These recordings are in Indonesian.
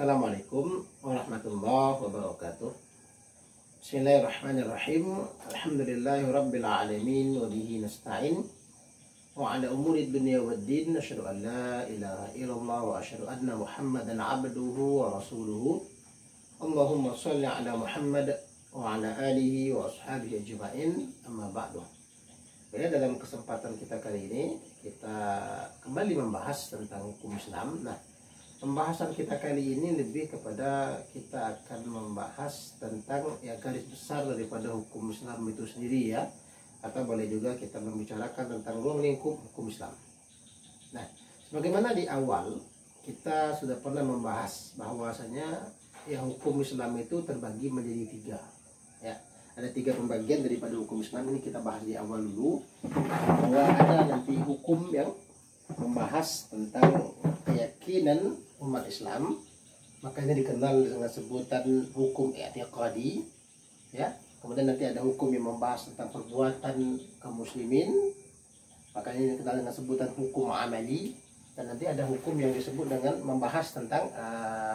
Assalamualaikum warahmatullahi wabarakatuh. Bismillahirrahmanirrahim. Alhamdulillahirabbil alamin wa bihi nasta'in wa ala umuri dunya waddin. Asyhadu an la ilaha illallah wa asyhadu anna Muhammadan abduhu wa rasuluhu. Allahumma shalli ala Muhammad wa ala alihi wa ashabihi ajma'in. Amma ba'du. Ya, dalam kesempatan kita kali ini kita kembali membahas tentang hukum Islam. Nah, pembahasan kita kali ini lebih kepada kita akan membahas tentang garis besar daripada hukum Islam itu sendiri ya, atau boleh juga kita membicarakan tentang ruang lingkup hukum Islam. Nah, sebagaimana di awal kita sudah pernah membahas bahwasanya hukum Islam itu terbagi menjadi tiga ya. Ada tiga pembagian daripada hukum Islam. Ini kita bahas di awal dulu, bahwa ada nanti hukum yang membahas tentang keyakinan umat Islam, makanya dikenal dengan sebutan hukum i'tiqadi ya. Kemudian nanti ada hukum yang membahas tentang perbuatan kaum muslimin, makanya dikenal dengan sebutan hukum amali. Dan nanti ada hukum yang disebut dengan membahas tentang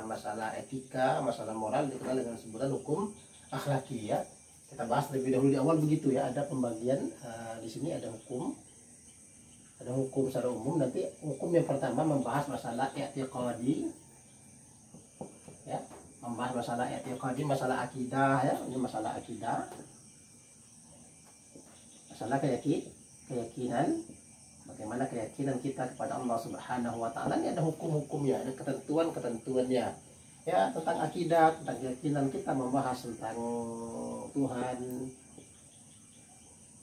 masalah etika, masalah moral, dikenal dengan sebutan hukum akhlaki ya. Kita bahas lebih dahulu di awal begitu ya. Ada pembagian di sini ada hukum secara umum. Nanti hukum yang pertama membahas masalah i'tiqadi ya, membahas masalah i'tiqadi, masalah akidah ya. Ini masalah akidah, masalah keyakinan, bagaimana keyakinan kita kepada Allah Subhanahu wa taala. Ini ada hukum-hukumnya, ada ketentuan-ketentuannya ya, tentang akidah, tentang keyakinan. Kita membahas tentang Tuhan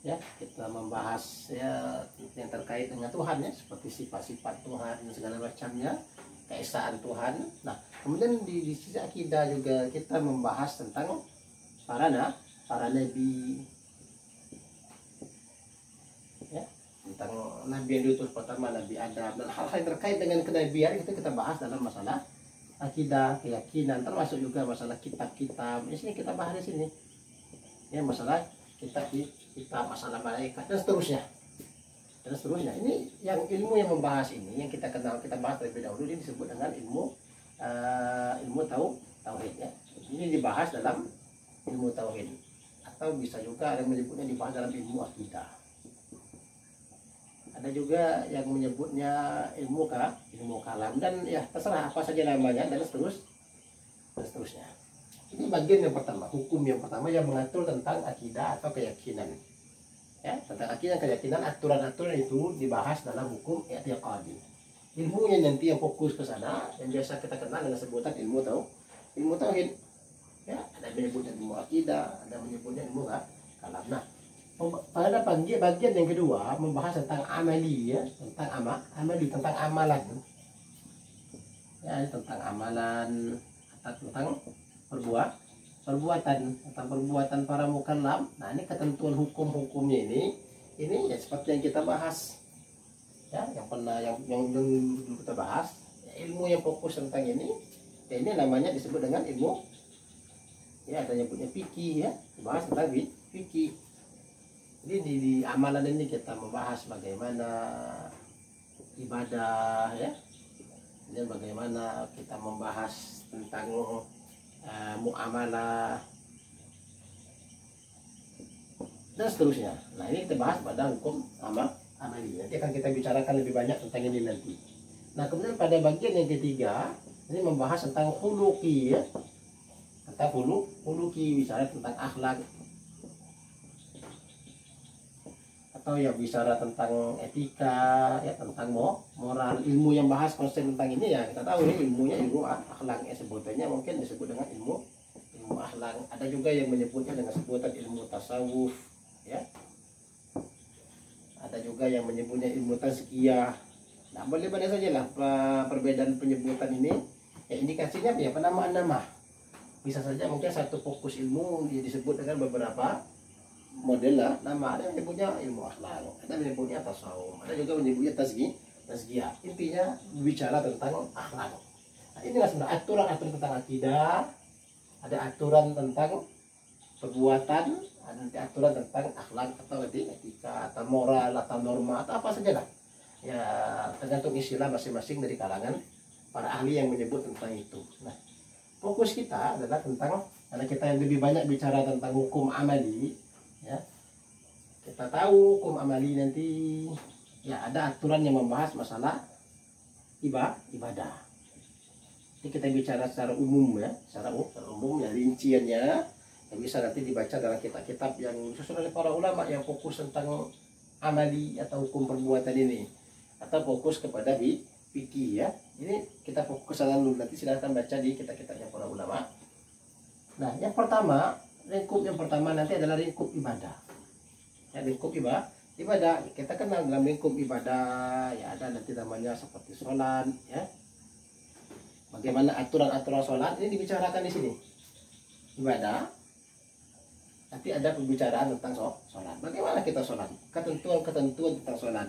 ya, kita membahas ya yang terkait dengan Tuhan ya, seperti sifat-sifat Tuhan dan segala macamnya, keesaan Tuhan. Nah, kemudian di sisi akidah juga kita membahas tentang para nabi ya, tentang nabi yang diutus pertama, Nabi Adam, dan hal-hal yang terkait dengan kenabian itu kita bahas dalam masalah akidah, keyakinan, termasuk juga masalah kitab-kitab. Di sini kita bahas di sini ya, masalah kitab, masalah malaikat dan seterusnya. Ini yang ilmu yang membahas ini, yang kita kenal, kita bahas terlebih dahulu, ini disebut dengan ilmu tauhid ya. Ini dibahas dalam ilmu tauhid, atau bisa juga ada yang menyebutnya dibahas dalam ilmu akidah. Ada juga yang menyebutnya ilmu kalam, dan ya terserah apa saja namanya, dan seterusnya. Ini bagian yang pertama, hukum yang pertama yang mengatur tentang akidah atau keyakinan ya. Tentang akidah, keyakinan, aturan-aturan itu dibahas dalam hukum i'tiqadi. Ilmunya nanti yang fokus ke sana, yang biasa kita kenal dengan sebutan ilmu tauhid ya. Ada yang menyebutnya ilmu akidah, ada yang menyebutnya ilmu kalam. Nah, pada bagian yang kedua membahas tentang amali ya, tentang amali, tentang amalan ya, tentang amalan atau tentang perbuatan para mukallaf. Nah, ini ketentuan hukum-hukumnya ini ya seperti yang kita bahas ya, yang dulu kita bahas ya, ilmu yang fokus tentang ini ya, ini namanya disebut dengan ilmu ya, ada yang punya fikih ya, bahas tentang fikih. Jadi di amalan ini kita membahas bagaimana ibadah ya, dan bagaimana kita membahas tentang muamalah dan seterusnya. Nah, ini kita bahas pada hukum amali. Nanti akan kita bicarakan lebih banyak tentang ini nanti. Nah, kemudian pada bagian yang ketiga ini membahas tentang khuluqi ya, tentang khuluqi, bicara tentang akhlak, atau yang bicara tentang etika ya, tentang moral. Ilmu yang bahas konsep tentang ini ya, kita tahu ini ilmunya ilmu akhlak ya, sebutannya mungkin disebut dengan ilmu akhlak. Ada juga yang menyebutnya dengan sebutan ilmu tasawuf ya, ada juga yang menyebutnya ilmu tazkiyah. Nah, boleh-boleh saja lah perbedaan penyebutan ini ya, indikasinya ya penamaan nama. Bisa saja mungkin satu fokus ilmu disebut dengan beberapa model lah nama. Ada yang menyebutnya ilmu akhlak, ada yang menyebutnya tasawuf, ada juga menyebutnya tazkiyah. Intinya bicara tentang akhlak. Nah, inilah sebenarnya aturan-aturan tentang akidah, ada aturan tentang perbuatan, ada nanti aturan tentang akhlak atau etika atau moral atau norma atau apa saja lah ya, tergantung istilah masing-masing dari kalangan para ahli yang menyebut tentang itu. Nah, fokus kita adalah tentang, karena kita yang lebih banyak bicara tentang hukum amali, ya. Kita tahu hukum amali nanti ya ada aturan yang membahas masalah ibadah. Ini kita bicara secara umum ya, secara umum ya, rinciannya yang bisa nanti dibaca dalam kitab-kitab yang disusun oleh para ulama yang fokus tentang amali atau hukum perbuatan ini, atau fokus kepada fikih ya. Ini kita fokus sana dulu, nanti silahkan baca di kitab-kitabnya para ulama. Nah, yang pertama, lingkup yang pertama nanti adalah lingkup ibadah. Ya, lingkup ibadah. Kita kenal dalam lingkup ibadah ya ada nanti namanya seperti sholat ya. Bagaimana aturan-aturan sholat ini dibicarakan di sini. Ibadah. Tapi ada pembicaraan tentang sholat. Bagaimana kita sholat? Ketentuan-ketentuan tentang sholat.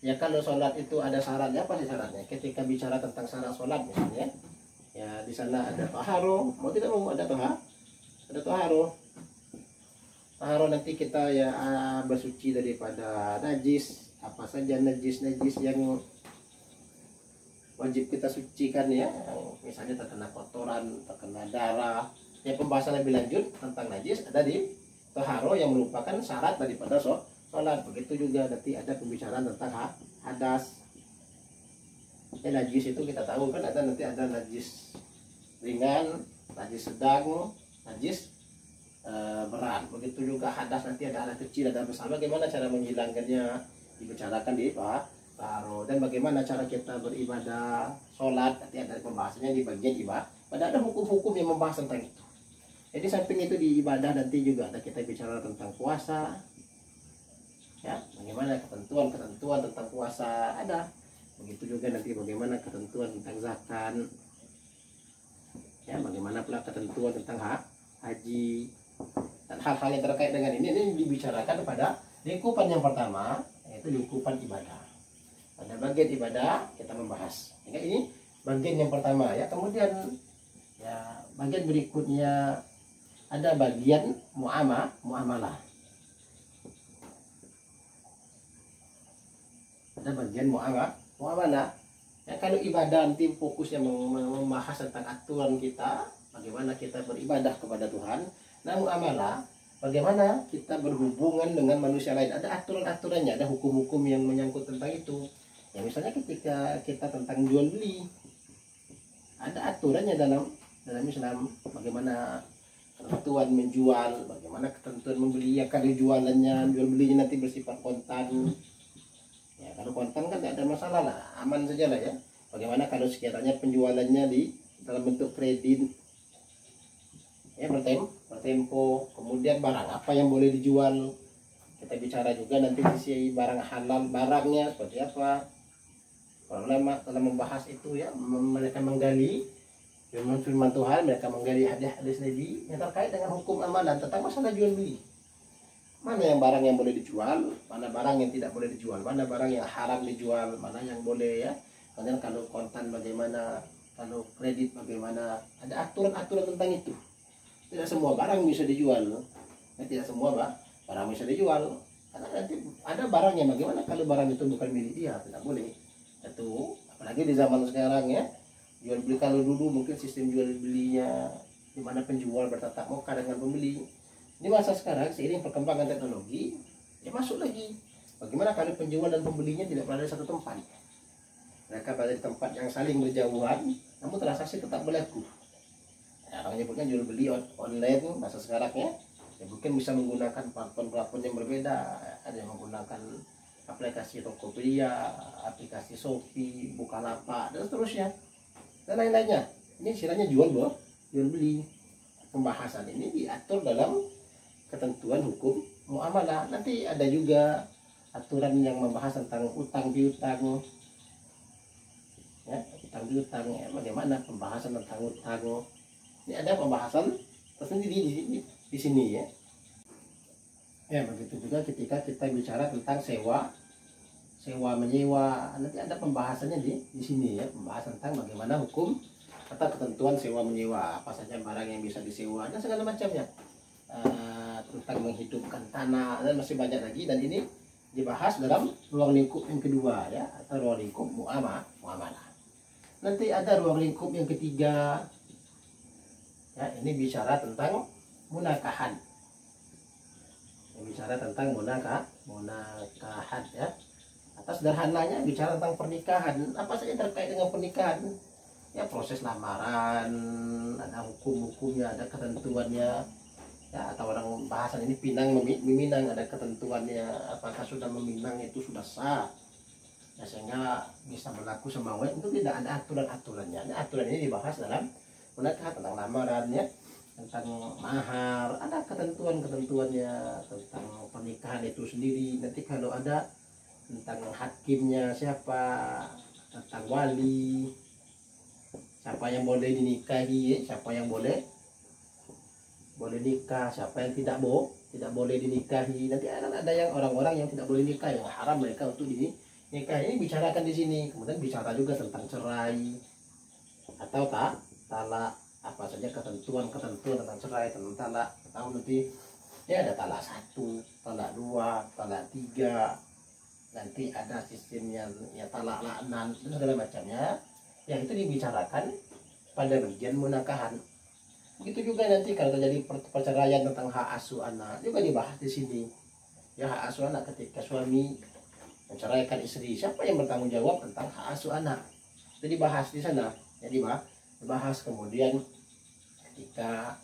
Ya kalau sholat itu ada syaratnya, apa sih syaratnya? Ketika bicara tentang syarat sholat misalnya, ya di sana ada taharo, mau tidak mau ada taharo. Taharo nanti kita ya bersuci daripada najis, apa saja najis yang wajib kita sucikan ya, misalnya terkena kotoran, terkena darah. Ya pembahasan lebih lanjut tentang najis ada di taharo yang merupakan syarat daripada sholat. Begitu juga nanti ada pembicaraan tentang hadas. Ya, najis itu kita tahu kan nanti ada najis ringan, najis sedang, najis berat. Begitu juga hadas nanti ada kecil, ada besar. Bagaimana cara menghilangkannya dibicarakan di taharo. Dan bagaimana cara kita beribadah, sholat, nanti ada pembahasannya di bagian ibadah. Ada hukum-hukum yang membahas tentang itu. Jadi samping itu di ibadah nanti juga ada kita bicara tentang puasa. Ya, bagaimana ketentuan tentang puasa ada. Begitu juga nanti bagaimana ketentuan tentang zakat. Ya, bagaimana pula ketentuan tentang haji. Dan hal-hal yang terkait dengan ini dibicarakan pada lingkupan yang pertama, yaitu lingkupan ibadah. Pada bagian ibadah kita membahas. Ini bagian yang pertama ya. Kemudian ya bagian berikutnya ada bagian muamalah. Ada bagian muamalah. Ya, kalau ibadah nanti fokusnya membahas tentang aturan kita, bagaimana kita beribadah kepada Tuhan. Nah, muamalah, bagaimana kita berhubungan dengan manusia lain. Ada aturan-aturannya, ada hukum-hukum yang menyangkut tentang itu. Ya misalnya ketika kita tentang jual beli, ada aturannya dalam Islam. Bagaimana ketentuan menjual, bagaimana ketentuan membeli. Ya kalau jual belinya nanti bersifat kontan. Ya kalau kontan kan tidak ada masalah lah, aman saja lah ya. Bagaimana kalau sekiranya penjualannya di dalam bentuk kredit, ya bertempo, kemudian barang apa yang boleh dijual. Kita bicara juga nanti sisi barang halal, barangnya seperti apa. Para ulama telah membahas itu ya, mereka menggali firman Tuhan, mereka menggali hadis Nabi yang terkait dengan hukum amalan tentang masalah jual beli. Mana yang barang yang boleh dijual, mana barang yang tidak boleh dijual, mana barang yang haram dijual, mana yang boleh ya. Kemudian kalau kontan bagaimana, kalau kredit bagaimana, ada aturan-aturan tentang itu. Tidak semua barang bisa dijual, ya, tidak semua barang bisa dijual. Karena nanti ada barang yang bagaimana kalau barang itu bukan milik dia, tidak boleh. Itu apalagi di zaman sekarang ya, jual beli. Kalau dulu mungkin sistem jual belinya di mana penjual bertatap muka dengan pembeli. Di masa sekarang seiring perkembangan teknologi, ya masuk lagi. Bagaimana kalau penjual dan pembelinya tidak berada di satu tempat? Mereka berada di tempat yang saling berjauhan, namun transaksi tetap berlaku. Ya, orang nyebutnya jual beli online masa sekarang ya. Ya mungkin bisa menggunakan platform yang berbeda. Ada yang menggunakan aplikasi Tokopedia, aplikasi Shopee, Bukalapak, dan seterusnya, dan lain-lainnya. Ini istilahnya jual beli. Pembahasan ini diatur dalam ketentuan hukum muamalah. Nanti ada juga aturan yang membahas tentang utang piutang. Ya, utang piutang ya, bagaimana pembahasan tentang utang. Ini ada pembahasan tersendiri di sini ya. Ya begitu juga ketika kita bicara tentang sewa menyewa, nanti ada pembahasannya di sini ya, pembahasan tentang bagaimana hukum atau ketentuan sewa menyewa, apa saja barang yang bisa disewa dan segala macamnya, tentang menghidupkan tanah dan masih banyak lagi. Dan ini dibahas dalam ruang lingkup yang kedua ya, atau ruang lingkup muamalah. Nanti ada ruang lingkup yang ketiga, Ya, ini bicara tentang munakahan. Ini bicara tentang munakahan ya. Atas sederhananya bicara tentang pernikahan. Apa saja terkait dengan pernikahan? Ya, proses lamaran, ada hukum-hukumnya, ada ketentuannya. Ya, atau orang bahasan ini pinang meminang, ada ketentuannya. Apakah sudah meminang itu sudah sah? Ya, sehingga bisa berlaku semau itu tidak ada aturan-aturannya. Nah, aturan ini dibahas dalam munakahat, tentang lamarannya, tentang mahar, ada ketentuan-ketentuannya, tentang pernikahan itu sendiri. Nanti kalau ada tentang hakimnya siapa, tentang wali, siapa yang boleh dinikahi, siapa yang boleh nikah, siapa yang tidak boleh dinikahi. Nanti ada yang orang-orang yang tidak boleh nikah, yang haram mereka untuk nikah. Ini bicarakan di sini. Kemudian bicara juga tentang cerai atau talak, apa saja ketentuan tentang cerai, tentang talak. Tahu nanti ya ada talak 1, talak 2, talak 3. Nanti ada sistemnya ya talak laknan dan segala macamnya. Yang itu dibicarakan pada bagian munakahan. Begitu juga nanti kalau terjadi perceraian tentang hak asuh anak juga dibahas di sini. Ya, hak asuh anak ketika suami menceraikan istri, siapa yang bertanggung jawab tentang hak asuh anak? Itu dibahas di sana. Jadi dibahas kemudian ketika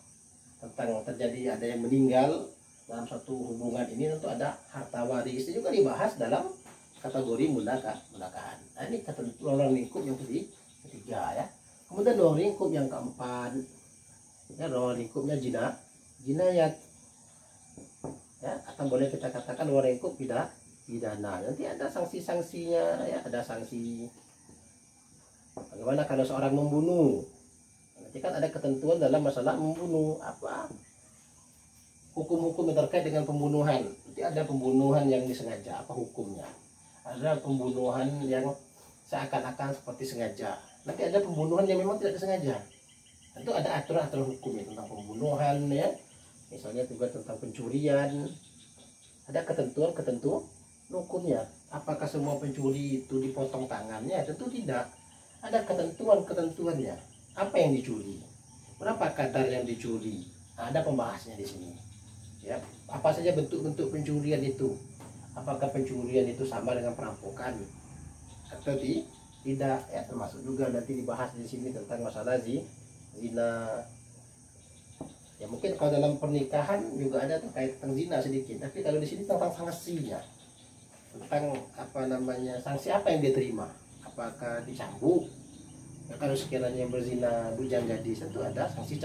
tentang terjadi ada yang meninggal dalam satu hubungan ini, tentu ada harta waris, itu juga dibahas dalam kategori munakahan. Nah, ini ruang lingkup yang ketiga ya. Kemudian ruang lingkup yang keempat ya, ruang lingkupnya jinayat ya, atau boleh kita katakan ruang lingkup pidana. Nanti ada sanksi-sanksinya ya, ada sanksi bagaimana kalau seorang membunuh. Nanti kan ada ketentuan dalam masalah membunuh, apa hukum-hukum yang terkait dengan pembunuhan. Nanti ada pembunuhan yang disengaja, apa hukumnya. Ada pembunuhan yang seakan-akan seperti sengaja. Nanti ada pembunuhan yang memang tidak disengaja. Tentu ada aturan-aturan hukum ya, tentang pembunuhan ya. Misalnya juga tentang pencurian. Ada ketentuan hukumnya. Apakah semua pencuri itu dipotong tangannya? Tentu tidak. Ada ketentuannya. Apa yang dicuri? Berapa kadar yang dicuri? Nah, ada pembahasnya di sini. Ya, apa saja bentuk-bentuk pencurian itu? Apakah pencurian itu sama dengan perampokan atau tidak? Ya, termasuk juga nanti dibahas di sini tentang masalah zina. Ya, mungkin kalau dalam pernikahan juga ada terkait tentang zina sedikit, tapi kalau di sini tentang sanksinya, tentang apa namanya, sanksi apa yang dia terima, apakah dicambuk ya, kalau sekiranya yang berzina bujang gadis tentu ada sanksi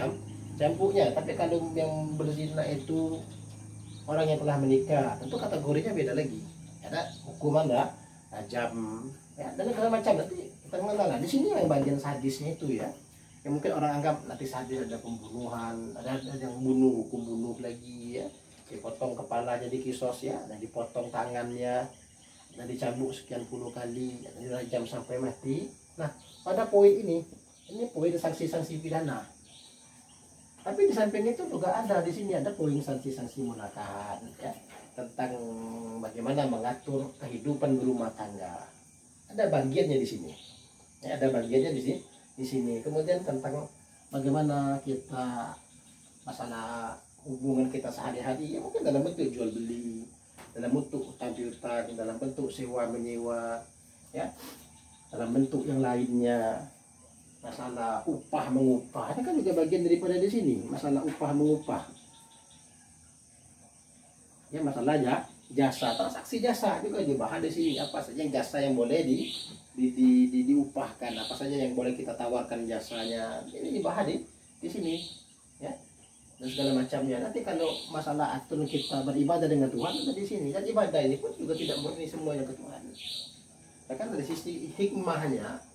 cambuknya. Tapi kalau yang berzina itu orang yang telah menikah, tentu kategorinya beda lagi, ada hukuman rajam ya, dan segala macam. Nanti kita mengenal di sini yang bagian sadisnya itu ya. Ya, mungkin orang anggap nanti sadis ada pembunuhan, ada yang bunuh, hukum bunuh lagi ya, dipotong kepalanya di kisos ya, dan dipotong tangannya, dan dicambuk sekian puluh kali, dan dirajam sampai mati. Nah, pada poin ini poin sanksi-sanksi pidana. Tapi di samping itu juga ada di sini ada poin sanksi-sanksi munakahan ya, tentang bagaimana mengatur kehidupan berumah tangga. Ada bagiannya di sini. Ya, ada bagiannya di sini. Kemudian tentang bagaimana kita masalah hubungan kita sehari-hari ya, mungkin dalam bentuk jual beli, dalam bentuk utang piutang, dalam bentuk sewa menyewa ya, dalam bentuk yang lainnya. Masalah upah mengupah, ini kan juga bagian daripada di sini, masalah upah mengupah. Ya, masalahnya jasa, transaksi jasa juga dibahas di sini. Apa saja yang jasa yang boleh diupahkan, apa saja yang boleh kita tawarkan jasanya, ini dibahas di sini ya, dan segala macamnya. Nanti kalau masalah atur kita beribadah dengan Tuhan ada di sini, dan ibadah ini pun juga tidak murni semuanya ke Tuhan. Ya kan, dari sisi hikmahnya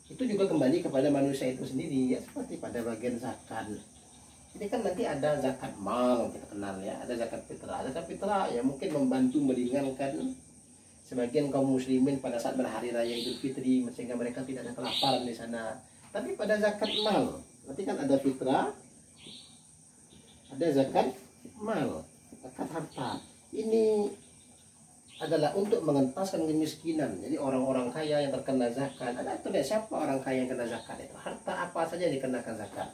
itu juga kembali kepada manusia itu sendiri ya, seperti pada bagian zakat. Ini kan nanti ada zakat mal kita kenal ya, ada zakat fitrah. Zakat fitrah ya mungkin membantu meringankan sebagian kaum muslimin pada saat berhari raya Idul Fitri, sehingga mereka tidak ada kelaparan di sana. Tapi pada zakat mal nanti kan ada fitrah, ada zakat mal, zakat harta. Ini adalah untuk mengentaskan kemiskinan. Jadi orang-orang kaya yang terkena zakat, ada itu siapa orang kaya yang kena zakat itu, harta apa saja dikenakan zakat.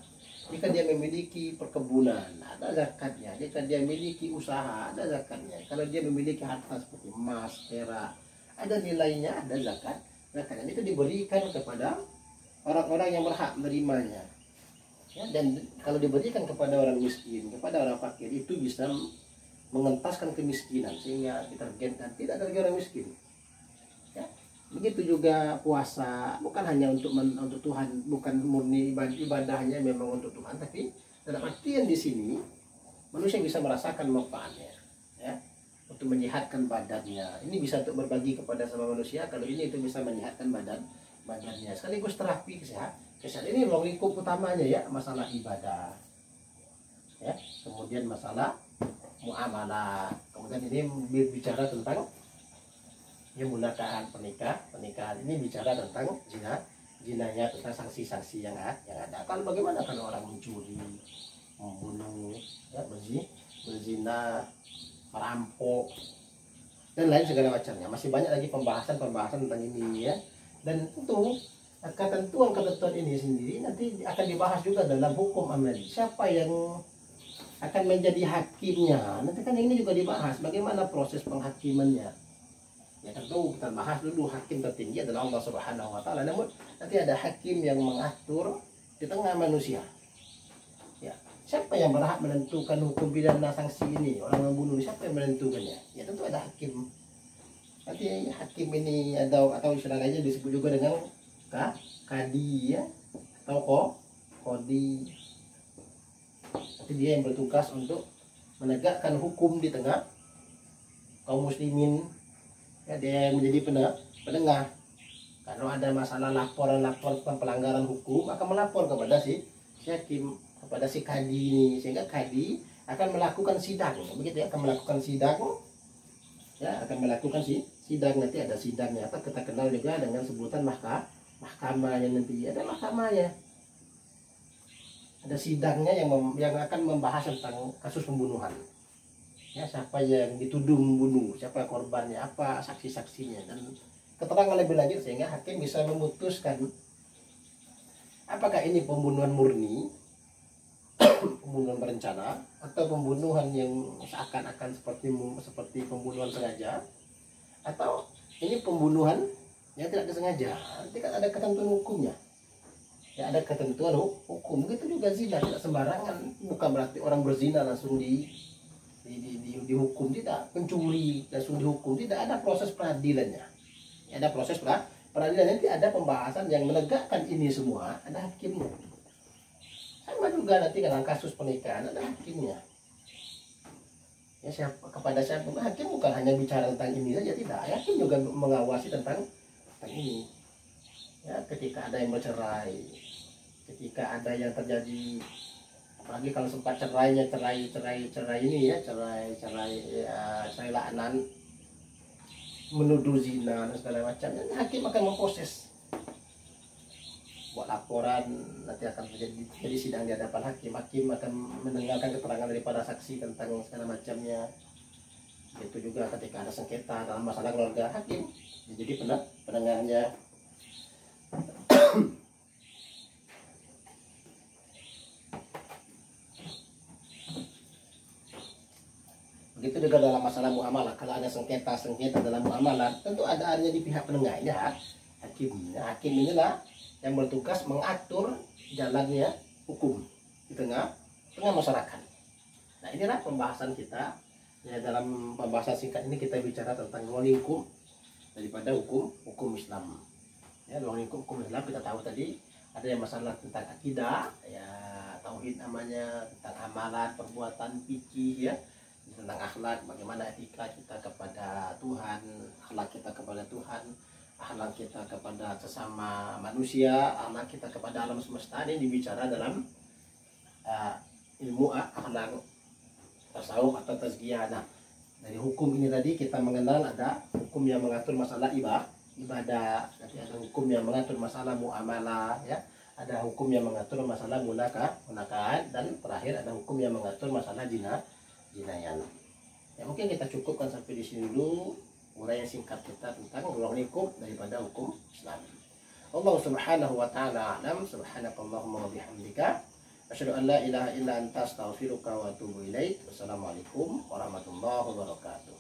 Jika dia memiliki perkebunan, ada zakatnya. Jika dia memiliki usaha, ada zakatnya. Kalau dia memiliki harta seperti emas, perak, ada nilainya, ada zakatnya. Itu diberikan kepada orang-orang yang berhak menerimanya. Ya, dan kalau diberikan kepada orang miskin, kepada orang fakir, itu bisa mengentaskan kemiskinan sehingga ditargetkan tidak ada lagi orang miskin. Ya. Begitu juga puasa, bukan hanya untuk Tuhan, bukan murni ibadahnya memang untuk Tuhan, tapi dalam artian di sini manusia bisa merasakan manfaatnya, ya, untuk menyehatkan badannya. Ini bisa untuk berbagi kepada sama manusia. Kalau ini itu bisa menyehatkan badannya, sekaligus terapi kesehatan. Ini ruang lingkup utamanya, ya, masalah ibadah, ya, kemudian masalah muamalah, kemudian ini bicara tentang yang menggunakan pernikahan ini bicara tentang jinanya, tentang sanksi-sanksi yang ada. Kalau bagaimana kalau orang mencuri, membunuh, ya, berzina, merampok, dan lain segala macamnya. Masih banyak lagi pembahasan tentang ini, ya. Dan tentu ketentuan ini sendiri nanti akan dibahas juga dalam hukum amali. Siapa yang akan menjadi hakimnya? Nanti kan ini juga dibahas bagaimana proses penghakimannya. Ya, tentu kita bahas dulu hakim tertinggi adalah Allah Subhanahu wa taala. Namun nanti ada hakim yang mengatur di tengah manusia. Ya, siapa yang berhak menentukan hukum pidana sanksi ini? Orang membunuh, siapa yang menentukannya? Ya, tentu ada hakim. Nanti hakim ini atau istilah lainnya disebut juga dengan kadi, ya, atau kodi. Nanti dia yang bertugas untuk menegakkan hukum di tengah kaum muslimin. Ya, dia menjadi penengah. Kalau ada masalah laporan tentang pelanggaran hukum, akan melapor kepada si hakim, kepada si kadi ini, sehingga kadi akan melakukan sidang, begitu, ya, akan melakukan sidang, ya, akan melakukan sidang. Nanti ada sidangnya, apa kita kenal juga dengan sebutan mahkamahnya. Nanti ada mahkamahnya, ada sidangnya yang akan membahas tentang kasus pembunuhan. Ya, siapa yang dituduh membunuh, siapa korbannya, apa saksi-saksinya, dan keterangan lebih lanjut sehingga hakim bisa memutuskan apakah ini pembunuhan murni, pembunuhan berencana, atau pembunuhan yang seakan-akan seperti pembunuhan sengaja, atau ini pembunuhan yang tidak disengaja. Nanti kan ada ketentuan hukumnya. Ya, ada ketentuan hukum. Begitu juga zina, tidak sembarangan. Bukan berarti orang berzina langsung dihukum, tidak. Pencuri langsung dihukum, tidak. Ada proses peradilannya, ya, ada proses peradilan. Nanti ada pembahasan yang menegakkan ini semua, ada hakimnya. Sama juga nanti dalam kasus pernikahan ada hakimnya, ya, kepada siapa hakim bukan hanya bicara tentang ini saja, tidak. Hakim juga mengawasi tentang ini, ya, ketika ada yang bercerai, ketika ada yang terjadi, apalagi kalau sempat cerai ini, ya, cerai la'nan, menuduh zina dan segala macamnya, hakim akan memproses, buat laporan, nanti akan jadi sidang di hadapan hakim. Hakim akan mendengarkan keterangan daripada saksi tentang segala macamnya. Itu juga ketika ada sengketa dalam masalah keluarga, hakim jadi pendengarnya. Begitu juga dalam masalah muamalah. Kalau ada sengketa dalam muamalah, tentu ada di pihak penengahnya, hakim. Hakim inilah yang bertugas mengatur jalannya hukum di tengah masyarakat. Nah, inilah pembahasan kita, ya. Dalam pembahasan singkat ini kita bicara tentang ruang lingkup daripada hukum Islam. Ya, ruang lingkup hukum Islam kita tahu tadi ada yang masalah tentang akidah, ya, tauhid namanya, tentang amalan, perbuatan, fikih, ya, tentang akhlak, bagaimana etika kita kepada Tuhan, akhlak kita kepada Tuhan, akhlak kita kepada sesama manusia, akhlak kita kepada alam semesta. Ini dibicara dalam ilmu akhlak, tasawuf atau tazkiyah. Nah, dari hukum ini tadi kita mengenal ada hukum yang mengatur masalah ibadah, nanti ada hukum yang mengatur masalah muamalah, ya, ada hukum yang mengatur masalah munakahat, dan terakhir ada hukum yang mengatur masalah jinayan. Ya, mungkin kita cukupkan sampai di sini dulu uraian singkat kita tentang ruang lingkup daripada hukum Islam. Allah Subhanahu wa taala alam. Subhanakallahumma wa bihamdika Asyhadu an la ilaha illa anta astaghfiruka wa atubu ilaik. Wassalamualaikum warahmatullahi wabarakatuh.